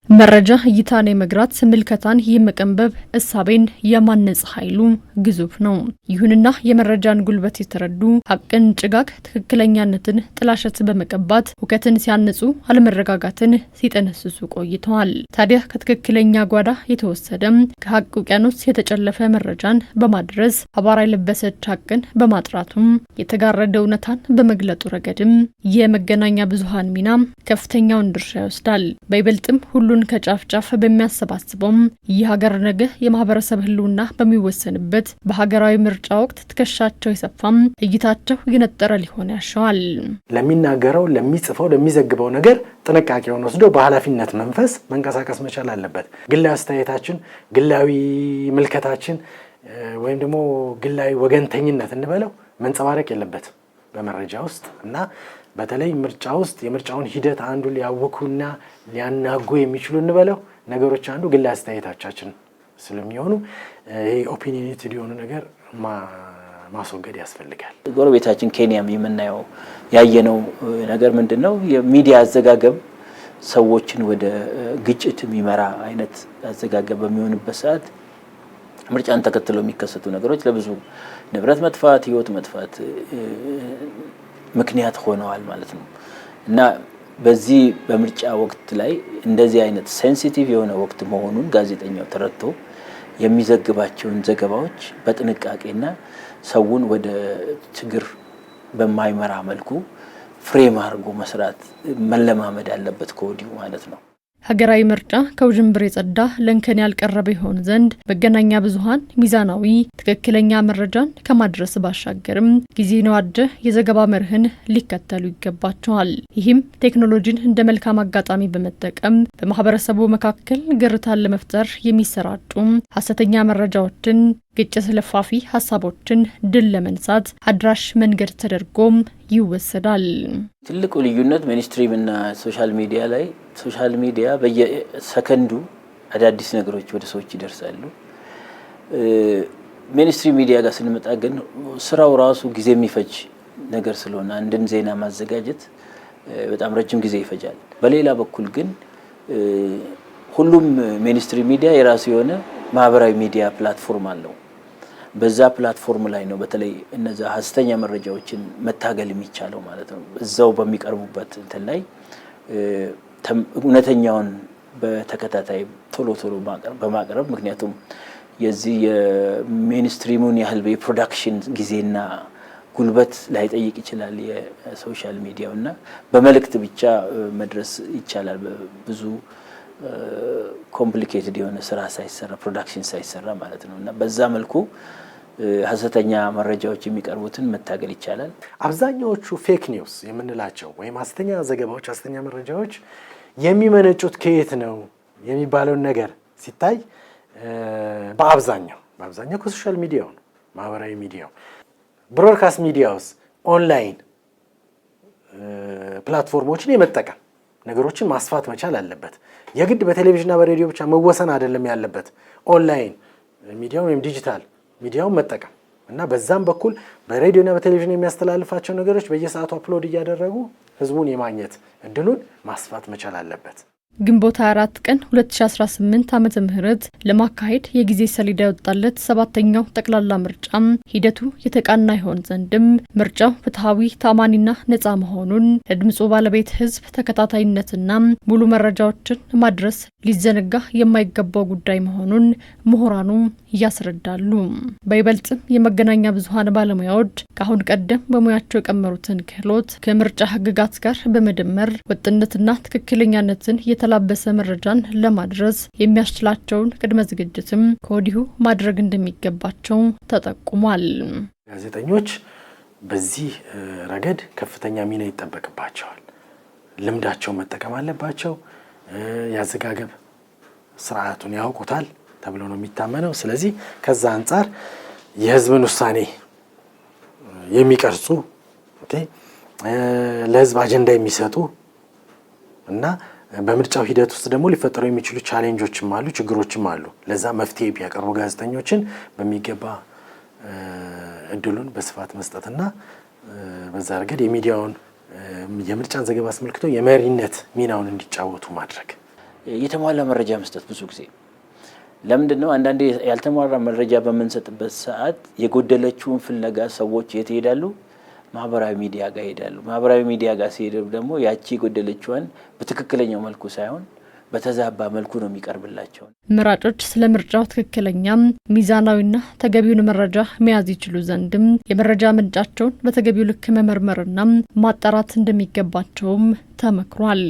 መረጃ እይታን የመግራት ምልከታን የመቀንበብ እሳቤን የማነጽ ኃይሉ ግዙፍ ነው። ይሁንና የመረጃን ጉልበት የተረዱ ሀቅን ጭጋግ ትክክለኛነትን ጥላሸት በመቀባት ሁከትን ሲያነጹ አለመረጋጋትን ሲጠነስሱ ቆይተዋል። ታዲያ ከትክክለኛ ጓዳ የተወሰደም ከሀቅ ውቅያኖስ የተጨለፈ መረጃን በማድረስ አቧራ የለበሰች ሀቅን በማጥራቱም የተጋረደ እውነታን በመግለጡ ረገድም የመገናኛ ብዙሃን ሚና ከፍተኛውን ድርሻ ይወስዳል። በይበልጥም ሁሉን ከጫፍ ጫፍ በሚያሰባስበው የሀገር ነገ የማህበረሰብ ህልውና በሚወሰንበት በሀገራዊ ምርጫ ወቅት ትከሻቸው የሰፋም እይታቸው የነጠረ ሊሆን ያሻዋል። ለሚናገረው ለሚጽፈው ለሚዘግበው ነገር ጥንቃቄውን ወስዶ በኃላፊነት መንፈስ መንቀሳቀስ መቻል አለበት። ግላዊ አስተያየታችን፣ ግላዊ ምልከታችን ወይም ደግሞ ግላዊ ወገንተኝነት እንበለው መንጸባረቅ የለበትም በመረጃ ውስጥ እና በተለይ ምርጫ ውስጥ የምርጫውን ሂደት አንዱ ሊያውኩና ሊያናጉ የሚችሉ እንበለው ነገሮች አንዱ ግላዊ አስተያየታችን ስለሚሆኑ ይሄ ኦፒኒየንትድ የሆነ ነገር ማስወገድ ያስፈልጋል። ጎረቤታችን ኬንያም የምናየው ያየነው ነገር ምንድነው? የሚዲያ አዘጋገብ ሰዎችን ወደ ግጭት የሚመራ አይነት አዘጋገብ በሚሆንበት ሰዓት ምርጫን ተከትለው የሚከሰቱ ነገሮች ለብዙ ንብረት መጥፋት፣ ህይወት መጥፋት ምክንያት ሆነዋል ማለት ነው እና በዚህ በምርጫ ወቅት ላይ እንደዚህ አይነት ሴንሲቲቭ የሆነ ወቅት መሆኑን ጋዜጠኛው ተረድቶ የሚዘግባቸውን ዘገባዎች በጥንቃቄና ሰውን ወደ ችግር በማይመራ መልኩ ፍሬም አድርጎ መስራት መለማመድ አለበት ከወዲሁ ማለት ነው። ሀገራዊ ምርጫ ከውዥንብር የጸዳ ለንከን ያልቀረበ ይሆን ዘንድ መገናኛ ብዙሃን ሚዛናዊ ትክክለኛ መረጃን ከማድረስ ባሻገርም ጊዜን የዋጀ የዘገባ መርህን ሊከተሉ ይገባቸዋል። ይህም ቴክኖሎጂን እንደ መልካም አጋጣሚ በመጠቀም በማህበረሰቡ መካከል ግርታን ለመፍጠር የሚሰራጩ ሐሰተኛ መረጃዎችን፣ ግጭት ለፋፊ ሀሳቦችን ድል ለመንሳት አድራሽ መንገድ ተደርጎም ይወሰዳል። ትልቁ ልዩነት ሚኒስትሪም እና ሶሻል ሚዲያ ላይ ሶሻል ሚዲያ በየሰከንዱ አዳዲስ ነገሮች ወደ ሰዎች ይደርሳሉ። ሚኒስትሪ ሚዲያ ጋር ስንመጣ ግን ስራው ራሱ ጊዜ የሚፈጅ ነገር ስለሆነ አንድን ዜና ማዘጋጀት በጣም ረጅም ጊዜ ይፈጃል። በሌላ በኩል ግን ሁሉም ሚኒስትሪ ሚዲያ የራሱ የሆነ ማህበራዊ ሚዲያ ፕላትፎርም አለው። በዛ ፕላትፎርም ላይ ነው በተለይ እነዛ ሐሰተኛ መረጃዎችን መታገል የሚቻለው ማለት ነው። እዛው በሚቀርቡበት እንትን ላይ እውነተኛውን በተከታታይ ቶሎ በማቅረብ ምክንያቱም የዚህ የሚኒስትሪሙን ያህል የፕሮዳክሽን ጊዜና ጉልበት ላይጠይቅ ይችላል የሶሻል ሚዲያውና በመልእክት ብቻ መድረስ ይቻላል። ብዙ ኮምፕሊኬትድ የሆነ ስራ ሳይሰራ ፕሮዳክሽን ሳይሰራ ማለት ነው እና በዛ መልኩ ሐሰተኛ መረጃዎች የሚቀርቡትን መታገል ይቻላል። አብዛኛዎቹ ፌክ ኒውስ የምንላቸው ወይም ሐሰተኛ ዘገባዎች፣ ሐሰተኛ መረጃዎች የሚመነጩት ከየት ነው የሚባለውን ነገር ሲታይ በአብዛኛው ከሶሻል ሚዲያው ነው። ማህበራዊ ሚዲያው፣ ብሮድካስት ሚዲያውስ ኦንላይን ፕላትፎርሞችን የመጠቀም ነገሮችን ማስፋት መቻል አለበት። የግድ በቴሌቪዥንና በሬዲዮ ብቻ መወሰን አይደለም ያለበት። ኦንላይን ሚዲያው ወይም ዲጂታል ሚዲያውን መጠቀም እና በዛም በኩል በሬዲዮና በቴሌቪዥን የሚያስተላልፋቸው ነገሮች በየሰዓቱ አፕሎድ እያደረጉ ህዝቡን የማግኘት እድሉን ማስፋት መቻል አለበት። ግንቦት 24 ቀን 2018 ዓመተ ምህረት ለማካሄድ የጊዜ ሰሌዳ ያወጣለት 7ኛው ጠቅላላ ምርጫ ሂደቱ የተቃና ይሆን ዘንድም ምርጫው ፍትሃዊ፣ ታማኒና ነፃ መሆኑን ለድምፁ ባለቤት ህዝብ ተከታታይነትና ሙሉ መረጃዎችን ማድረስ ሊዘነጋ የማይገባው ጉዳይ መሆኑን ምሁራኑ ያስረዳሉ። በይበልጥም የመገናኛ ብዙሃን ባለሙያዎች ካሁን ቀደም በሙያቸው የቀመሩትን ክህሎት ከምርጫ ህግጋት ጋር በመደመር ወጥነትና ትክክለኛነትን የተላበሰ መረጃን ለማድረስ የሚያስችላቸውን ቅድመ ዝግጅትም ከወዲሁ ማድረግ እንደሚገባቸው ተጠቁሟል። ጋዜጠኞች በዚህ ረገድ ከፍተኛ ሚና ይጠበቅባቸዋል። ልምዳቸውን መጠቀም አለባቸው። ያዘጋገብ ስርዓቱን ያውቁታል ተብሎ ነው የሚታመነው። ስለዚህ ከዛ አንጻር የህዝብን ውሳኔ የሚቀርጹ ለህዝብ አጀንዳ የሚሰጡ እና በምርጫው ሂደት ውስጥ ደግሞ ሊፈጠሩ የሚችሉ ቻሌንጆችም አሉ፣ ችግሮችም አሉ። ለዛ መፍትሄ ቢያቀርቡ ጋዜጠኞችን በሚገባ እድሉን በስፋት መስጠትና በዛ ረገድ የሚዲያውን የምርጫን ዘገባ አስመልክቶ የመሪነት ሚናውን እንዲጫወቱ ማድረግ የተሟላ መረጃ መስጠት ብዙ ጊዜ ለምንድነው አንዳንዴ ያልተሟላ መረጃ በመንሰጥበት ሰዓት የጎደለችውን ፍለጋ ሰዎች የት ይሄዳሉ? ማህበራዊ ሚዲያ ጋር ይሄዳሉ። ማህበራዊ ሚዲያ ጋር ሲሄዱ ደግሞ ያቺ የጎደለችውን በትክክለኛው መልኩ ሳይሆን በተዛባ መልኩ ነው የሚቀርብላቸው። መራጮች ስለ ምርጫው ትክክለኛም ሚዛናዊና ተገቢውን መረጃ መያዝ ይችሉ ዘንድም የመረጃ ምንጫቸውን በተገቢው ልክ መመርመርና ማጣራት እንደሚገባቸውም ተመክሯል።